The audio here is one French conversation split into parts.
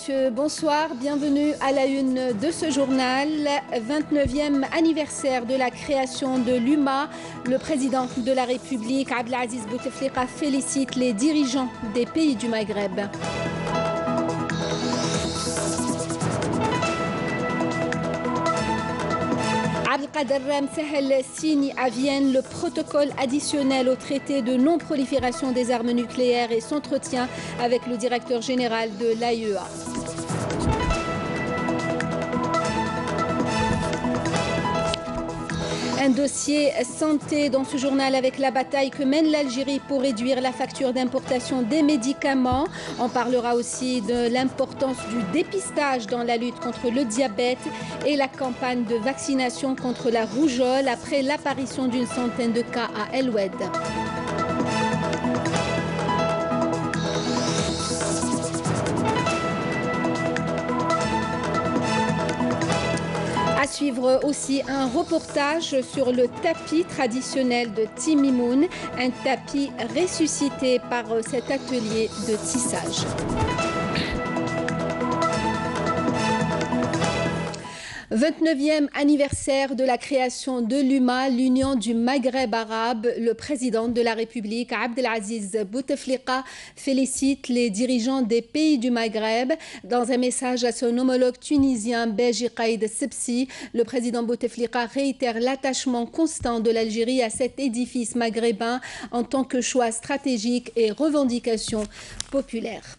messieurs, bonsoir. Bienvenue à la une de ce journal. 29e anniversaire de la création de l'UMA. Le président de la République, Abdelaziz Bouteflika, félicite les dirigeants des pays du Maghreb. Abdelkader Msahel signe à Vienne le protocole additionnel au traité de non-prolifération des armes nucléaires et s'entretient avec le directeur général de l'AIEA. Un dossier santé dans ce journal avec la bataille que mène l'Algérie pour réduire la facture d'importation des médicaments. On parlera aussi de l'importance du dépistage dans la lutte contre le diabète et la campagne de vaccination contre la rougeole après l'apparition d'une centaine de cas à El Oued. À suivre aussi un reportage sur le tapis traditionnel de Timimoun, un tapis ressuscité par cet atelier de tissage. « 29e anniversaire de la création de l'UMA, l'Union du Maghreb arabe. Le président de la République, Abdelaziz Bouteflika, félicite les dirigeants des pays du Maghreb. Dans un message à son homologue tunisien, Beji Qaïd Sebsi, le président Bouteflika réitère l'attachement constant de l'Algérie à cet édifice maghrébin en tant que choix stratégique et revendication populaire.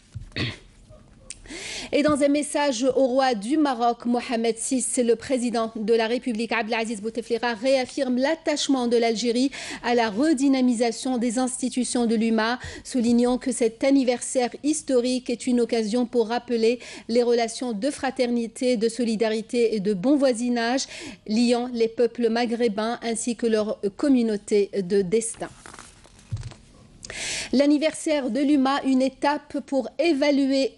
Et dans un message au roi du Maroc, Mohamed VI, le président de la République, Abdelaziz Bouteflika, réaffirme l'attachement de l'Algérie à la redynamisation des institutions de l'UMA, soulignant que cet anniversaire historique est une occasion pour rappeler les relations de fraternité, de solidarité et de bon voisinage liant les peuples maghrébins ainsi que leur communauté de destin. L'anniversaire de l'UMA, une étape pour évaluer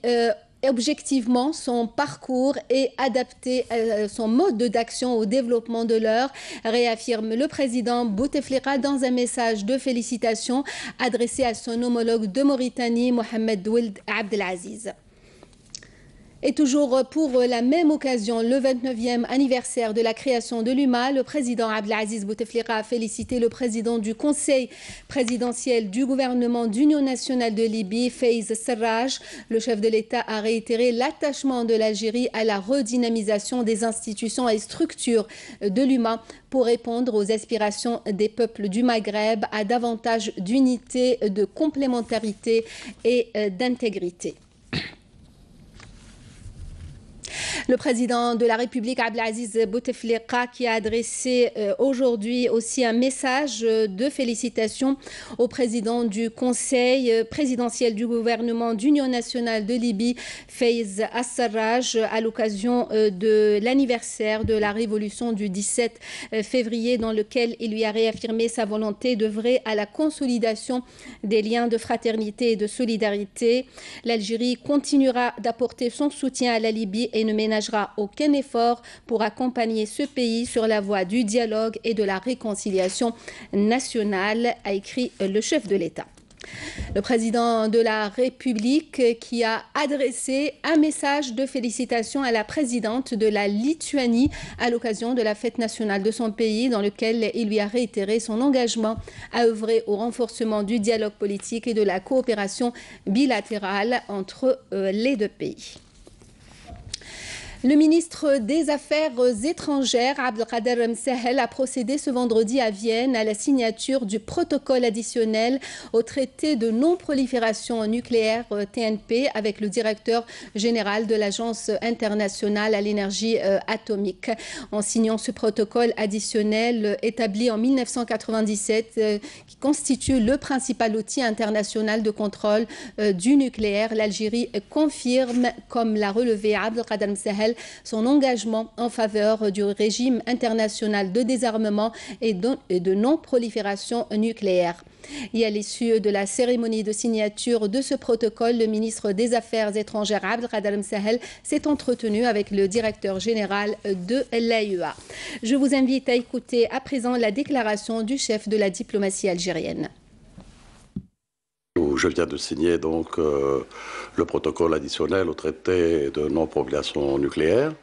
objectivement son parcours et adapter son mode d'action au développement de l'heure, réaffirme le président Bouteflika dans un message de félicitations adressé à son homologue de Mauritanie, Mohamed Ould Abdelaziz. Et toujours pour la même occasion, le 29e anniversaire de la création de l'UMA, le président Abdelaziz Bouteflika a félicité le président du Conseil présidentiel du gouvernement d'Union nationale de Libye, Faiz Sarraj. Le chef de l'État a réitéré l'attachement de l'Algérie à la redynamisation des institutions et structures de l'UMA pour répondre aux aspirations des peuples du Maghreb à davantage d'unité, de complémentarité et d'intégrité. Le président de la République, Abdelaziz Bouteflika, qui a adressé aujourd'hui aussi un message de félicitations au président du Conseil présidentiel du gouvernement d'Union nationale de Libye, Faiz Sarraj, à l'occasion de l'anniversaire de la révolution du 17 février, dans lequel il lui a réaffirmé sa volonté d'œuvrer à la consolidation des liens de fraternité et de solidarité. L'Algérie continuera d'apporter son soutien à la Libye et ne ménagera aucun effort pour accompagner ce pays sur la voie du dialogue et de la réconciliation nationale, a écrit le chef de l'État. Le président de la République qui a adressé un message de félicitations à la présidente de la Lituanie à l'occasion de la fête nationale de son pays, dans lequel il lui a réitéré son engagement à œuvrer au renforcement du dialogue politique et de la coopération bilatérale entre les deux pays. Le ministre des Affaires étrangères, Abdelkader Msahel, a procédé ce vendredi à Vienne à la signature du protocole additionnel au traité de non-prolifération nucléaire TNP avec le directeur général de l'Agence internationale à l'énergie atomique. En signant ce protocole additionnel établi en 1997 qui constitue le principal outil international de contrôle du nucléaire, l'Algérie confirme, comme l'a relevé Abdelkader Msahel, son engagement en faveur du régime international de désarmement et de non-prolifération nucléaire. Et à l'issue de la cérémonie de signature de ce protocole, le ministre des Affaires étrangères Abdelkader Msahel s'est entretenu avec le directeur général de l'AIEA. Je vous invite à écouter à présent la déclaration du chef de la diplomatie algérienne. où je viens de signer donc le protocole additionnel au traité de non-prolifération nucléaire,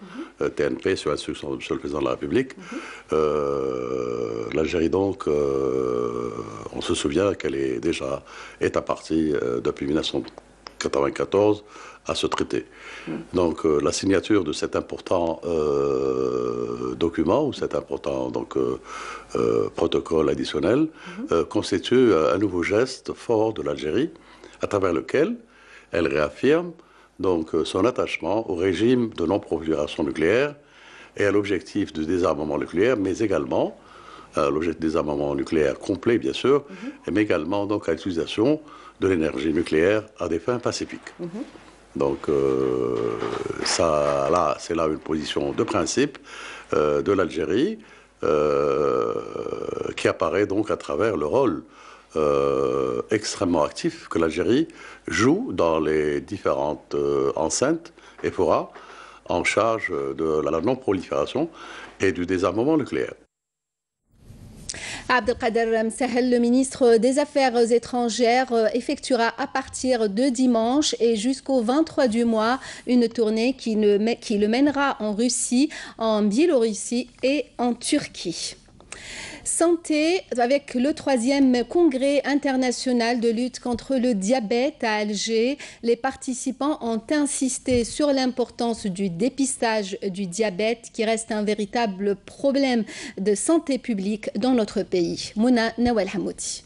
TNP, sur instruction de M. le Président de la République. L'Algérie donc, on se souvient qu'elle est déjà partie depuis 1994 à ce traité. Donc la signature de cet important document ou cet important protocole additionnel constitue un nouveau geste fort de l'Algérie à travers lequel elle réaffirme donc son attachement au régime de non-prolifération nucléaire et à l'objectif de désarmement nucléaire, mais également l'objectif de désarmement nucléaire complet bien sûr, mais également donc à l'utilisation de l'énergie nucléaire à des fins pacifiques. Donc c'est là une position de principe de l'Algérie qui apparaît donc à travers le rôle extrêmement actif que l'Algérie joue dans les différentes enceintes et forats en charge de la non-prolifération et du désarmement nucléaire. Abdelkader Msahel, le ministre des Affaires étrangères, effectuera à partir de dimanche et jusqu'au 23 du mois une tournée qui le mènera en Russie, en Biélorussie et en Turquie. Santé, avec le 3e congrès international de lutte contre le diabète à Alger, les participants ont insisté sur l'importance du dépistage du diabète qui reste un véritable problème de santé publique dans notre pays. Mouna Nawel Hamouti.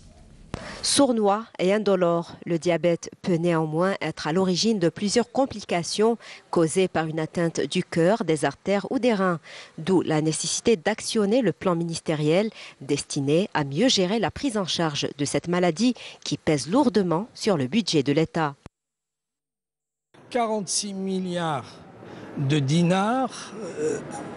Sournois et indolore, le diabète peut néanmoins être à l'origine de plusieurs complications causées par une atteinte du cœur, des artères ou des reins. D'où la nécessité d'actionner le plan ministériel destiné à mieux gérer la prise en charge de cette maladie qui pèse lourdement sur le budget de l'État. 46 milliards de dinars,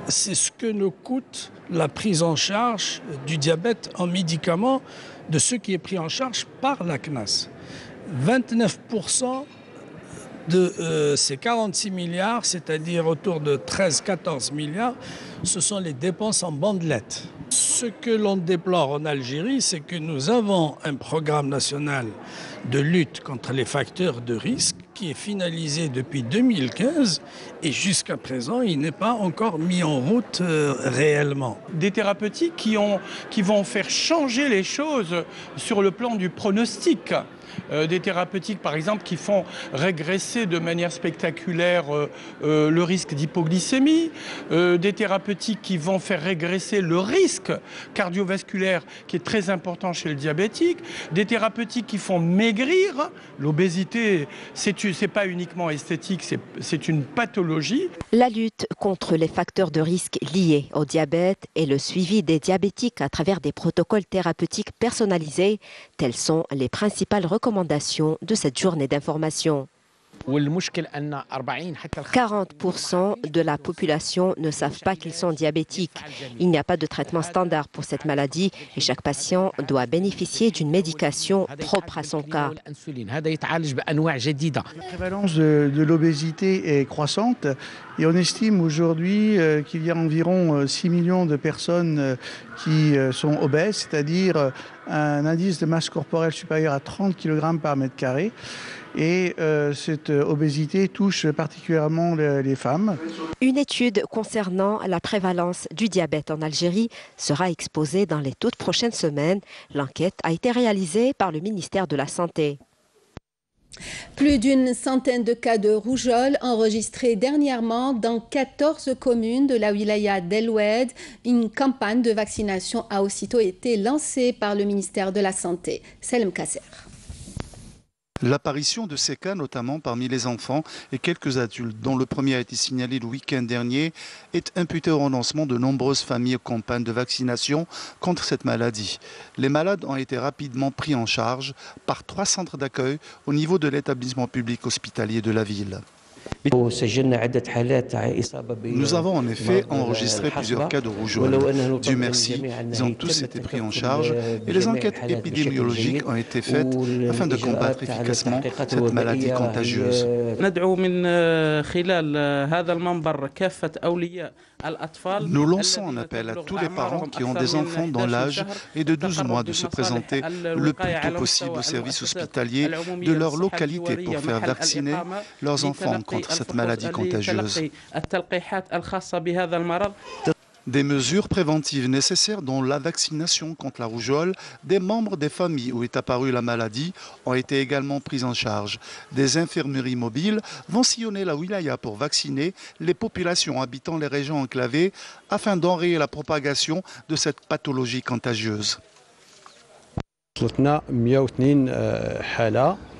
c'est ce que nous coûte la prise en charge du diabète en médicaments de ce qui est pris en charge par la CNAS. 29% de ces 46 milliards, c'est-à-dire autour de 13-14 milliards, ce sont les dépenses en bandelettes. Ce que l'on déplore en Algérie, c'est que nous avons un programme national de lutte contre les facteurs de risque qui est finalisé depuis 2015 et jusqu'à présent, il n'est pas encore mis en route réellement. Des thérapeutiques qui vont faire changer les choses sur le plan du pronostic. Des thérapeutiques, par exemple, qui font régresser de manière spectaculaire le risque d'hypoglycémie, des thérapeutiques qui vont faire régresser le risque cardiovasculaire qui est très important chez le diabétique, des thérapeutiques qui font maigrir. L'obésité, c'est pas uniquement esthétique, c'est une pathologie. La lutte contre les facteurs de risque liés au diabète et le suivi des diabétiques à travers des protocoles thérapeutiques personnalisés, telles sont les principales recommandations de cette journée d'information. 40% de la population ne savent pas qu'ils sont diabétiques. Il n'y a pas de traitement standard pour cette maladie et chaque patient doit bénéficier d'une médication propre à son cas. La prévalence de l'obésité est croissante et on estime aujourd'hui qu'il y a environ 6 millions de personnes qui sont obèses, c'est-à-dire un indice de masse corporelle supérieur à 30 kg par mètre carré. Et cette obésité touche particulièrement les femmes. Une étude concernant la prévalence du diabète en Algérie sera exposée dans les toutes prochaines semaines. L'enquête a été réalisée par le ministère de la Santé. Plus d'une centaine de cas de rougeole enregistrés dernièrement dans 14 communes de la wilaya d'El Oued. Une campagne de vaccination a aussitôt été lancée par le ministère de la Santé. Selem Kasser. L'apparition de ces cas, notamment parmi les enfants et quelques adultes, dont le premier a été signalé le week-end dernier, est imputé au renoncement de nombreuses familles aux campagnes de vaccination contre cette maladie. Les malades ont été rapidement pris en charge par 3 centres d'accueil au niveau de l'établissement public hospitalier de la ville. Nous avons en effet enregistré plusieurs cas de rougeole. Dieu merci, ils ont tous été pris en charge et les enquêtes épidémiologiques ont été faites afin de combattre efficacement cette maladie contagieuse. Nous lançons un appel à tous les parents qui ont des enfants dans l'âge et de 12 mois de se présenter le plus tôt possible au service hospitalier de leur localité pour faire vacciner leurs enfants contre cette maladie contagieuse. Des mesures préventives nécessaires dont la vaccination contre la rougeole des membres des familles où est apparue la maladie ont été également prises en charge. Des infirmeries mobiles vont sillonner la wilaya pour vacciner les populations habitant les régions enclavées afin d'enrayer la propagation de cette pathologie contagieuse.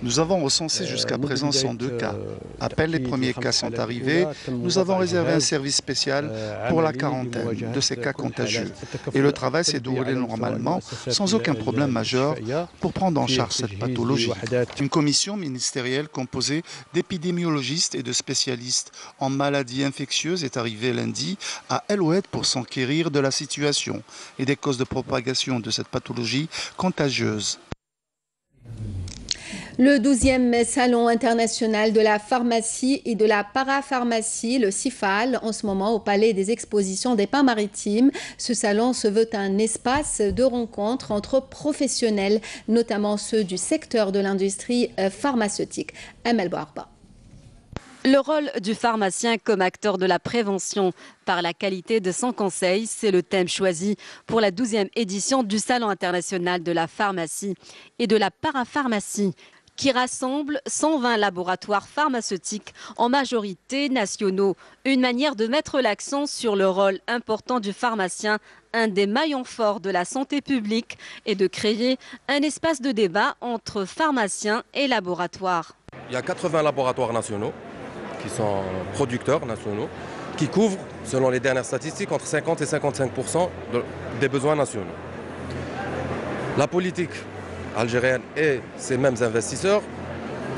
Nous avons recensé jusqu'à présent 102 cas. À peine les premiers cas sont arrivés, nous avons réservé un service spécial pour la quarantaine de ces cas contagieux. Et le travail s'est déroulé normalement, sans aucun problème majeur, pour prendre en charge cette pathologie. Une commission ministérielle composée d'épidémiologistes et de spécialistes en maladies infectieuses est arrivée lundi à El Oued pour s'enquérir de la situation et des causes de propagation de cette pathologie contagieuse. Le 12e Salon international de la pharmacie et de la parapharmacie, le CIFAL, en ce moment au Palais des Expositions des Pins Maritimes. Ce salon se veut un espace de rencontre entre professionnels, notamment ceux du secteur de l'industrie pharmaceutique. Amel Bouarba. Le rôle du pharmacien comme acteur de la prévention par la qualité de son conseil, c'est le thème choisi pour la 12e édition du Salon international de la pharmacie et de la parapharmacie, qui rassemble 120 laboratoires pharmaceutiques, en majorité nationaux. Une manière de mettre l'accent sur le rôle important du pharmacien, un des maillons forts de la santé publique, et de créer un espace de débat entre pharmaciens et laboratoires. Il y a 80 laboratoires nationaux qui sont producteurs nationaux, qui couvrent, selon les dernières statistiques, entre 50 et 55% des besoins nationaux. La politique algérienne et ses mêmes investisseurs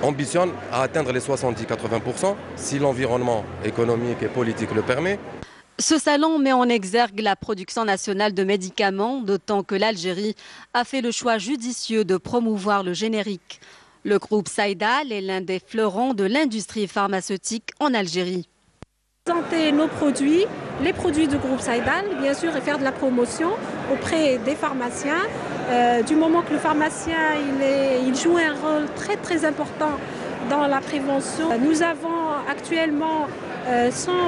ambitionnent à atteindre les 70-80% si l'environnement économique et politique le permet. Ce salon met en exergue la production nationale de médicaments, d'autant que l'Algérie a fait le choix judicieux de promouvoir le générique. Le groupe Saïdal est l'un des fleurons de l'industrie pharmaceutique en Algérie. Présenter nos produits, les produits du groupe Saïdal, bien sûr, et faire de la promotion auprès des pharmaciens. Du moment que le pharmacien il joue un rôle très important dans la prévention. Nous avons actuellement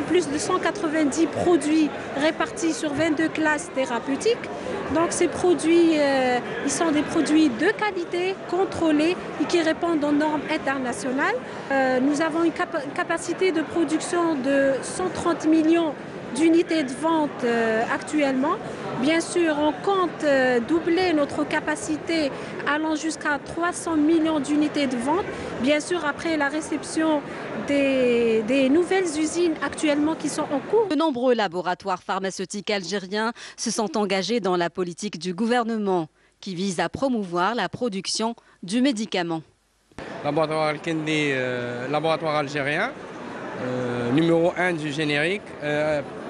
plus de 190 produits répartis sur 22 classes thérapeutiques. Donc ces produits, ils sont des produits de qualité, contrôlés et qui répondent aux normes internationales. Nous avons une capacité de production de 130 millions d'unités de vente actuellement. Bien sûr, on compte doubler notre capacité allant jusqu'à 300 millions d'unités de vente. Bien sûr, après la réception des nouvelles usines actuellement qui sont en cours. De nombreux laboratoires pharmaceutiques algériens se sont engagés dans la politique du gouvernement qui vise à promouvoir la production du médicament. Laboratoire Al-Kendi, laboratoire algérien. Numéro 1 du générique.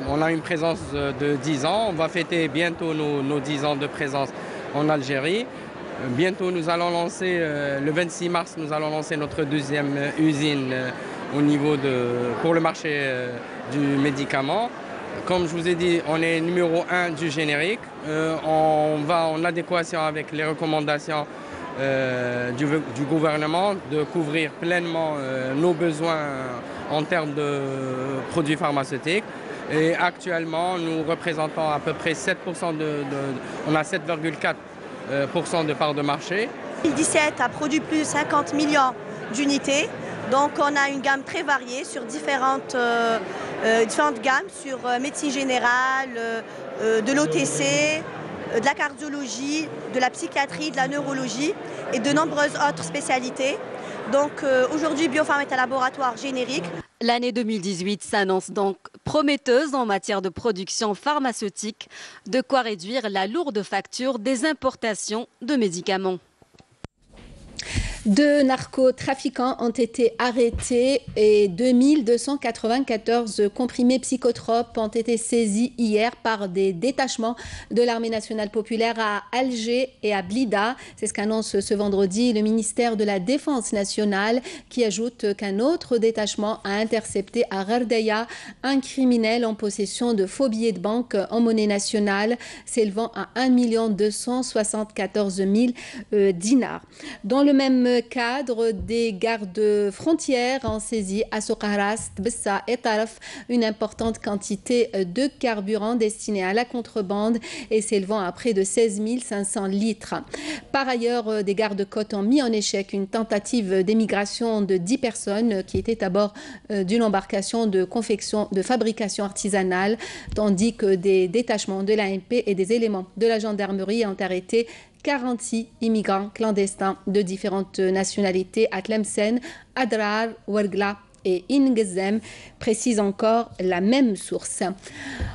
On a une présence de 10 ans. On va fêter bientôt nos 10 ans de présence en Algérie. Bientôt, nous allons lancer, le 26 mars, nous allons lancer notre deuxième usine pour le marché du médicament. Comme je vous ai dit, on est numéro 1 du générique. On va en adéquation avec les recommandations du gouvernement de couvrir pleinement nos besoins en termes de produits pharmaceutiques. Et actuellement, nous représentons à peu près 7%, on a 7,4% de part de marché. 2017 a produit plus de 50 millions d'unités. Donc on a une gamme très variée sur différentes gammes, sur médecine générale, de l'OTC, de la cardiologie, de la psychiatrie, de la neurologie et de nombreuses autres spécialités. Donc aujourd'hui, Biopharm est un laboratoire générique. L'année 2018 s'annonce donc prometteuse en matière de production pharmaceutique, de quoi réduire la lourde facture des importations de médicaments. 2 narcotrafiquants ont été arrêtés et 2294 comprimés psychotropes ont été saisis hier par des détachements de l'armée nationale populaire à Alger et à Blida. C'est ce qu'annonce ce vendredi le ministère de la Défense nationale, qui ajoute qu'un autre détachement a intercepté à Ghardeia un criminel en possession de faux billets de banque en monnaie nationale s'élevant à 1 274 000 dinars. Dans le même cadre, des gardes frontières ont saisi à Soukharast, Bessa et Taraf une importante quantité de carburant destiné à la contrebande et s'élevant à près de 16 500 litres. Par ailleurs, des gardes-côtes ont mis en échec une tentative d'émigration de 10 personnes qui étaient à bord d'une embarcation de fabrication artisanale, tandis que des détachements de l'ANP et des éléments de la gendarmerie ont arrêté 46 immigrants clandestins de différentes nationalités à Tlemcen, Adrar, Ouargla et Ingezem, précise encore la même source.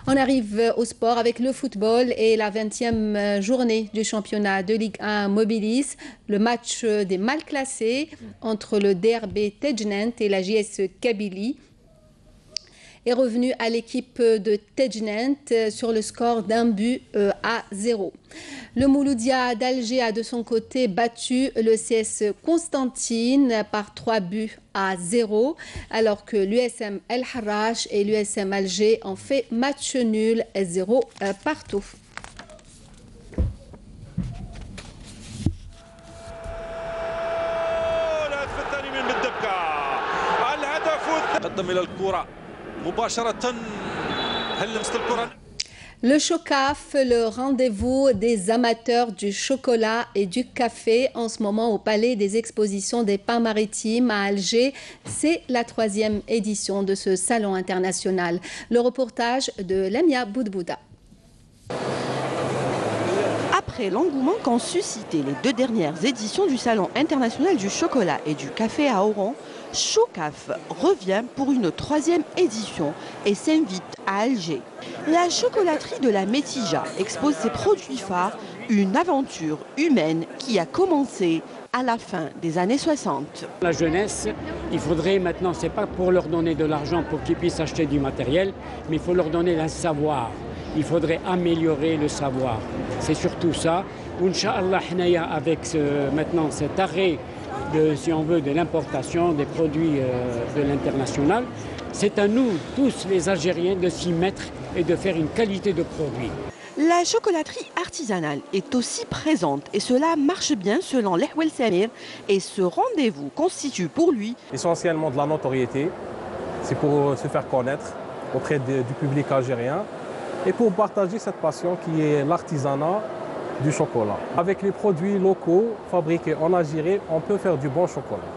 On arrive au sport avec le football et la 20e journée du championnat de Ligue 1 Mobilis. Le match des mal classés entre le DRB Tejnent et la JS Kabylie est revenu à l'équipe de Tejnent sur le score d'1 but à 0. Le Mouloudia d'Alger a de son côté battu le CS Constantine par 3 buts à 0, alors que l'USM El Harrach et l'USM Alger ont fait match nul 0 partout. Le Chocaf, le rendez-vous des amateurs du chocolat et du café en ce moment au Palais des Expositions des Pins Maritimes à Alger. C'est la 3e édition de ce salon international. Le reportage de Lamia Boudbouda. Après l'engouement qu'ont suscité les 2 dernières éditions du Salon international du chocolat et du café à Oran, Chocaf revient pour une 3e édition et s'invite à Alger. La chocolaterie de la Métija expose ses produits phares, une aventure humaine qui a commencé à la fin des années 60. La jeunesse, il faudrait maintenant, c'est pas pour leur donner de l'argent pour qu'ils puissent acheter du matériel, mais il faut leur donner un savoir. Il faudrait améliorer le savoir. C'est surtout ça. Inch'Allah, avec maintenant cet arrêt, si on veut, de l'importation des produits de l'international, c'est à nous, tous les Algériens, de s'y mettre et de faire une qualité de produit. La chocolaterie artisanale est aussi présente et cela marche bien selon Lehwel Samir. Et ce rendez-vous constitue pour lui essentiellement de la notoriété. C'est pour se faire connaître auprès du public algérien et pour partager cette passion qui est l'artisanat du chocolat. Avec les produits locaux fabriqués en Algérie, on peut faire du bon chocolat.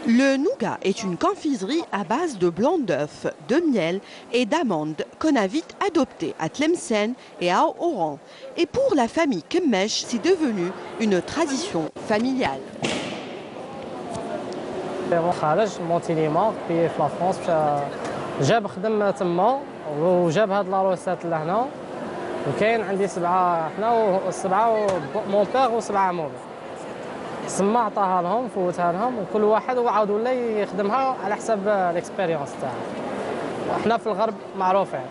Le nougat est une confiserie à base de blanc d'œuf, de miel et d'amandes qu'on a vite adopté à Tlemcen et à Oran. Et pour la famille Kemmesh, c'est devenu une tradition familiale. وجاب هاد لاروسات لهنا وكاين عندي 7 حنا و7 مون بيغ و7 موبي سما عطاها لهم فوتها لهم وكل واحد وعاود ولا يخدمها على حساب الاكسبيريونس تاعو. حنا في الغرب معروفين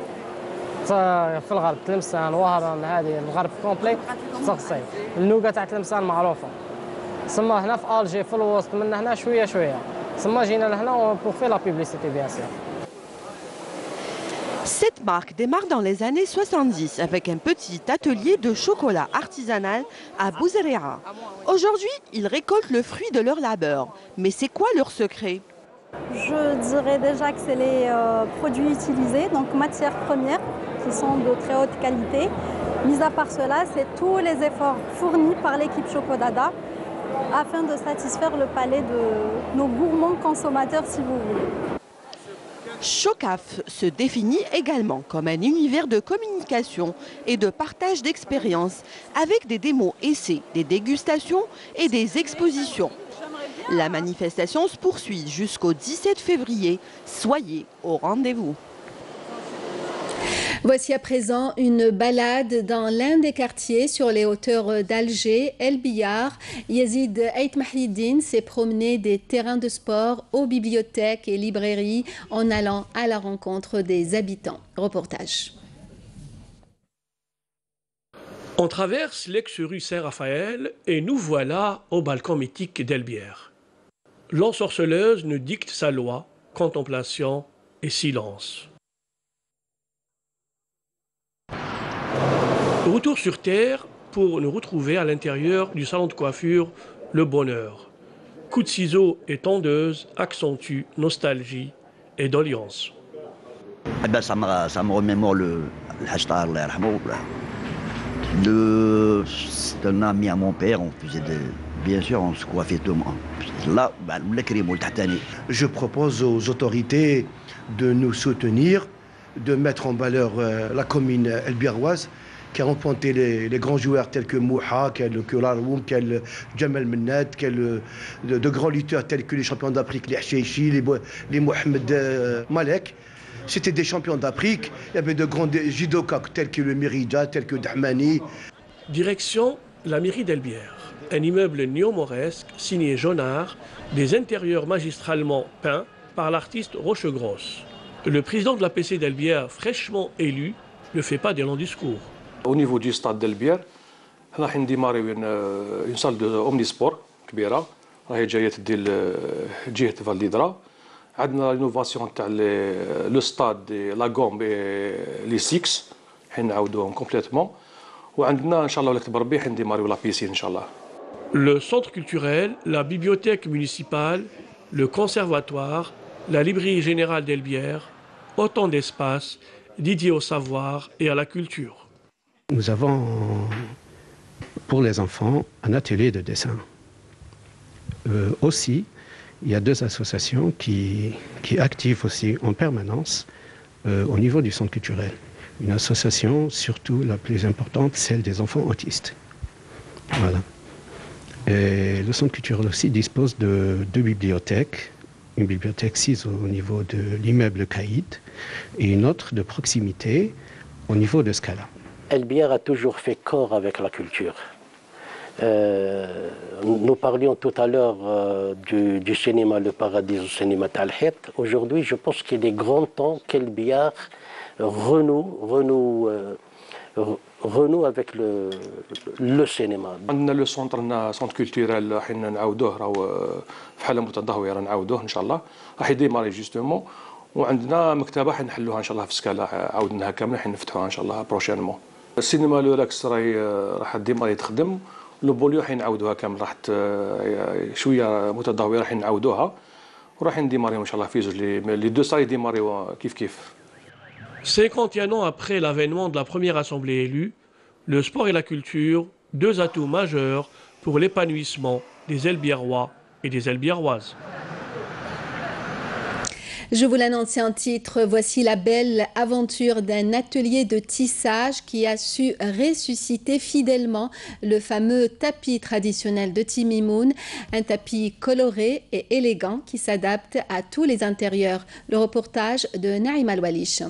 في الغرب تلمسان وهران هذه الغرب كومبلي تقصي النوغا تاع تلمسان معروفه سما هنا في الجي في الوسط من هنا شويه شويه سما جينا لهنا بور في لا بوبليسيتي بيان سور. Cette marque démarre dans les années 70 avec un petit atelier de chocolat artisanal à Bouzerea. Aujourd'hui, ils récoltent le fruit de leur labeur. Mais c'est quoi leur secret? Je dirais déjà que c'est les produits utilisés, donc matières premières qui sont de très haute qualité. Mis à part cela, c'est tous les efforts fournis par l'équipe Chokodada afin de satisfaire le palais de nos gourmands consommateurs, si vous voulez. Chocaf se définit également comme un univers de communication et de partage d'expériences avec des démos essais, des dégustations et des expositions. La manifestation se poursuit jusqu'au 17 février. Soyez au rendez-vous. Voici à présent une balade dans l'un des quartiers sur les hauteurs d'Alger, El Biyar. Yazid Ait Mahiddin s'est promené des terrains de sport aux bibliothèques et librairies en allant à la rencontre des habitants. Reportage. On traverse l'ex-rue Saint-Raphaël et nous voilà au balcon mythique d'El Biyar. L'ensorceleuse nous dicte sa loi, contemplation et silence. Retour sur terre pour nous retrouver à l'intérieur du salon de coiffure Le Bonheur. Coups de ciseaux et tondeuse accentuent nostalgie et doléance. Ça me remémore le Hachtar, c'est un ami à mon père, on faisait bien sûr, on se coiffait tout le monde. Là, je propose aux autorités de nous soutenir, de mettre en valeur la commune elbiaroise, qui a remporté les grands joueurs tels que Mouha, que Laroum, Jamal Mennad, de grands lutteurs tels que les champions d'Afrique, les Hacheichi, les Mohamed Malek. C'était des champions d'Afrique. Il y avait de grands judokas tels que le Mérida, tels que Dahmani. Direction la mairie d'El Biyar. Un immeuble néo-mauresque signé Jonard, des intérieurs magistralement peints par l'artiste Rochegrosse. Le président de la PC d'El Biyar, fraîchement élu, ne fait pas des longs discours. Au niveau du stade d'El Biyar, nous avons démarré une salle d'omnisport كبيرة راهي جاية تدي لجهة فالديدرا. عندنا رينوفاسيون تاع لو ستاد لا غومب لي 6 حين نعاودوهم كومبليتوم وعندنا ان شاء الله ولا كتب ربي حين ديماريو لا بيسين ان شاء الله. Le centre culturel, la bibliothèque municipale, le conservatoire, la librairie générale d'El Biyar, autant d'espaces dédiés au savoir et à la culture. Nous avons pour les enfants un atelier de dessin. Aussi, il y a deux associations qui activent aussi en permanence au niveau du centre culturel. Une association, surtout la plus importante, celle des enfants autistes. Voilà. Et le centre culturel aussi dispose de deux bibliothèques. Une bibliothèque 6 au niveau de l'immeuble Caïd et une autre de proximité au niveau de Scala. El Biyar a toujours fait corps avec la culture. Nous parlions tout à l'heure du cinéma Le Paradis au cinéma Talhet. Aujourd'hui, je pense qu'il est grand temps qu'El Biyar renoue avec le cinéma. عندنا centre culturel حين نعاودوه راهو في حالة متدهورة نعاودوه إن شاء الله راح يديماري جوستومون وعندنا مكتبة حين نحلوها إن شاء الله في سكالا عاودناها كاملة حين نفتحوها إن شاء الله بروشينمون. السينما لوراكس راح ديماري تخدم لو بوليو حين نعاودوها كامل راح شوية متدهورة حين نعاودوها وراح نديماريو إن شاء الله في زوج لي دو ساي ديماريو كيف. 51 ans après l'avènement de la première assemblée élue, le sport et la culture, deux atouts majeurs pour l'épanouissement des Elbiyarois et des Elbiyaroises. Je vous l'annonçais en titre, voici la belle aventure d'un atelier de tissage qui a su ressusciter fidèlement le fameux tapis traditionnel de Timimoun, un tapis coloré et élégant qui s'adapte à tous les intérieurs. Le reportage de Naïm Al-Walish.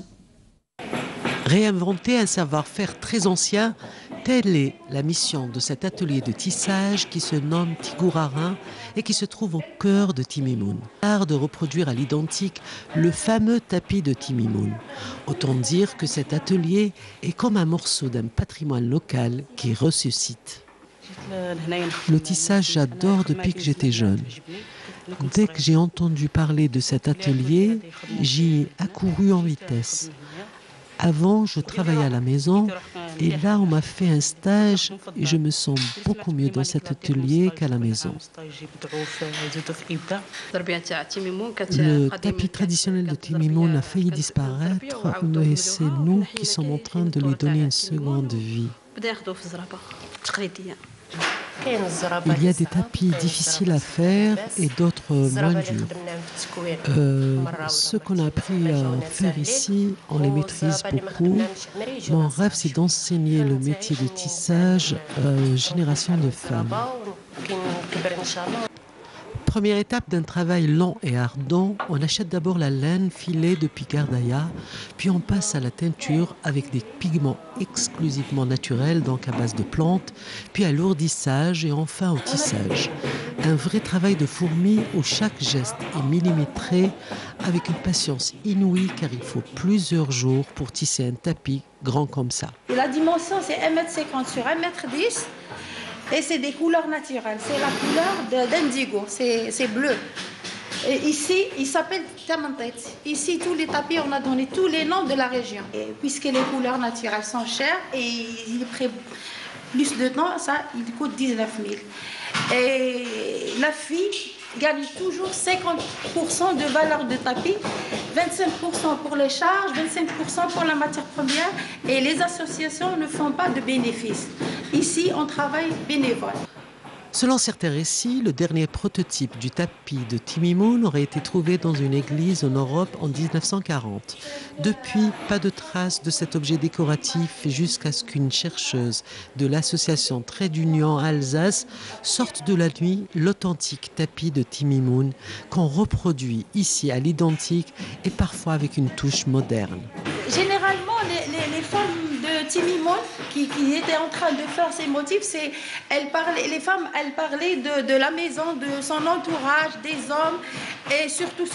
Réinventer un savoir-faire très ancien, telle est la mission de cet atelier de tissage qui se nomme Tigourarin et qui se trouve au cœur de Timimoun. L'art de reproduire à l'identique le fameux tapis de Timimoun. Autant dire que cet atelier est comme un morceau d'un patrimoine local qui ressuscite. Le tissage, j'adore depuis que j'étais jeune. Dès que j'ai entendu parler de cet atelier, j'y ai accouru en vitesse. Avant, je travaillais à la maison et là, on m'a fait un stage et je me sens beaucoup mieux dans cet atelier qu'à la maison. Le tapis traditionnel de Timimoun a failli disparaître, mais c'est nous qui sommes en train de lui donner une seconde vie. Il y a des tapis difficiles à faire et d'autres moins durs. Ce qu'on a appris à faire ici, on les maîtrise beaucoup. Mon rêve, c'est d'enseigner le métier de tissage à une génération de femmes. Première étape d'un travail lent et ardent, on achète d'abord la laine filée de Picardaya, puis on passe à la teinture avec des pigments exclusivement naturels, donc à base de plantes, puis à l'ourdissage et enfin au tissage. Un vrai travail de fourmi où chaque geste est millimétré avec une patience inouïe car il faut plusieurs jours pour tisser un tapis grand comme ça. La dimension c'est 1,50 m sur 1,10 m. Et c'est des couleurs naturelles. C'est la couleur d'indigo, c'est bleu. Et ici, il s'appelle Tamantet. Ici, tous les tapis, on a donné tous les noms de la région. Et puisque les couleurs naturelles sont chères et il prend plus de temps, ça, il coûte 19 000. Et la fille gagne toujours 50% de valeur de tapis, 25% pour les charges, 25% pour la matière première. Et les associations ne font pas de bénéfices. Ici, on travaille bénévole. Selon certains récits, le dernier prototype du tapis de Timimoun aurait été trouvé dans une église en Europe en 1940. Depuis, pas de traces de cet objet décoratif jusqu'à ce qu'une chercheuse de l'association Trait d'Union Alsace sorte de la nuit l'authentique tapis de Timimoun qu'on reproduit ici à l'identique et parfois avec une touche moderne. Généralement, les femmes de Timimoun qui étaient en train de faire ces motifs, les femmes parlaient de la maison, de son entourage, des hommes et surtout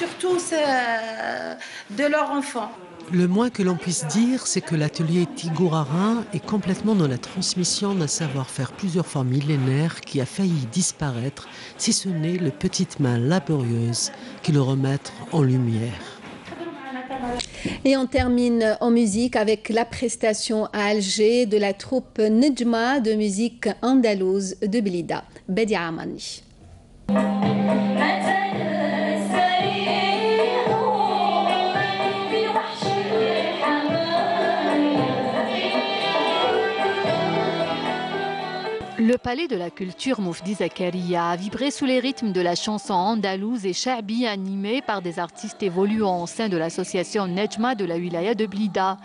de leurs enfants. Le moins que l'on puisse dire, c'est que l'atelier Tigourarin est complètement dans la transmission d'un savoir-faire plusieurs fois millénaire qui a failli disparaître, si ce n'est les petites mains laborieuses qui le remettent en lumière. Et on termine en musique avec la prestation à Alger de la troupe Nejma de musique andalouse de Blida, Bedia Amani. Le palais de la culture Moufdi Zakaria a vibré sous les rythmes de la chanson andalouse et sha'bi animée par des artistes évoluant au sein de l'association Nejma de la wilaya de Blida.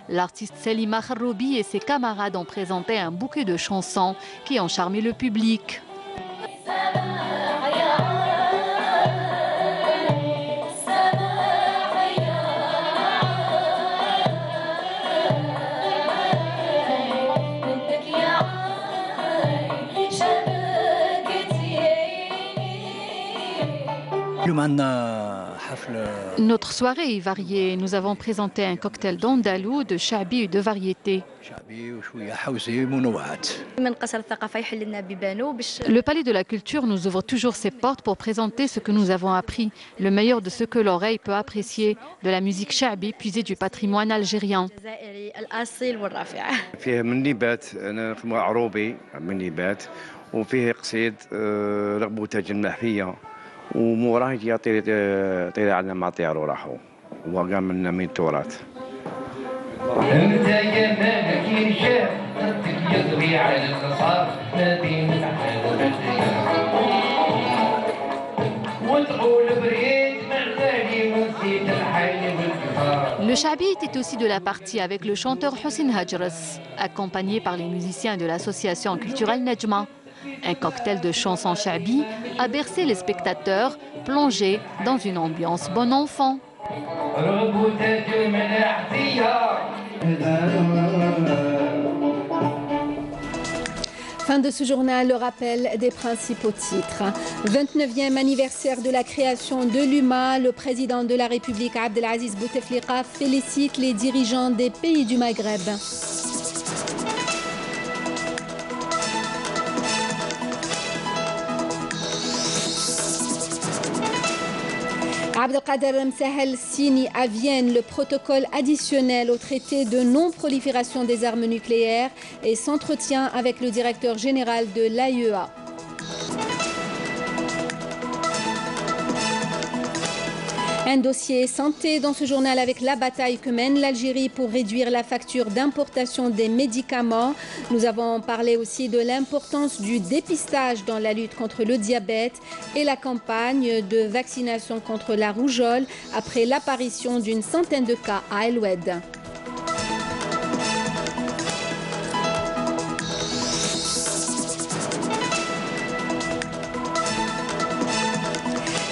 L'artiste Selima Kharoubi et ses camarades ont présenté un bouquet de chansons qui ont charmé le public. Notre soirée est variée. Nous avons présenté un cocktail d'andalou, de sha'bi et de variété. Le palais de la culture nous ouvre toujours ses portes pour présenter ce que nous avons appris, le meilleur de ce que l'oreille peut apprécier, de la musique sha'bi puisée du patrimoine algérien. وموراه يجي طير على ما طيروا راحوا وقام من من التراث انت يا مالك ينشاف خدك يضوي على القصار نادي وتقول بريد مغالي ونسيت الحي والكفار. Le sha'bi était aussi de la partie avec le chanteur Hossein Hajras, accompagné par les musiciens de l'association culturelle Nejma. Un cocktail de chansons sha'bi a bercé les spectateurs, plongés dans une ambiance bon enfant. Fin de ce journal, le rappel des principaux titres. 29e anniversaire de la création de l'UMA, le président de la République Abdelaziz Bouteflika félicite les dirigeants des pays du Maghreb. Abdelkader Msahel signe à Vienne le protocole additionnel au traité de non-prolifération des armes nucléaires et s'entretient avec le directeur général de l'AIEA. Un dossier santé dans ce journal avec la bataille que mène l'Algérie pour réduire la facture d'importation des médicaments. Nous avons parlé aussi de l'importance du dépistage dans la lutte contre le diabète et la campagne de vaccination contre la rougeole après l'apparition d'une centaine de cas à El Oued.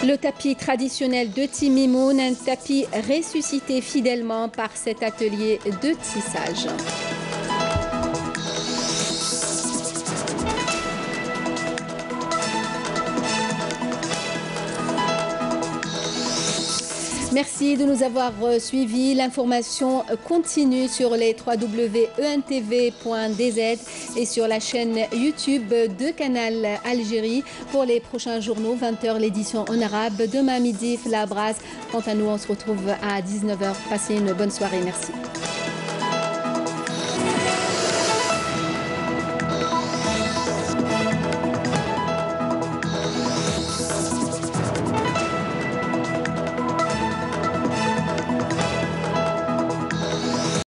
Le tapis traditionnel de Timimoun, un tapis ressuscité fidèlement par cet atelier de tissage. Merci de nous avoir suivis. L'information continue sur les www.entv.dz et sur la chaîne YouTube de Canal Algérie. Pour les prochains journaux, 20h l'édition en arabe. Demain midi, la brasse. Quant à nous, on se retrouve à 19h. Passez une bonne soirée. Merci.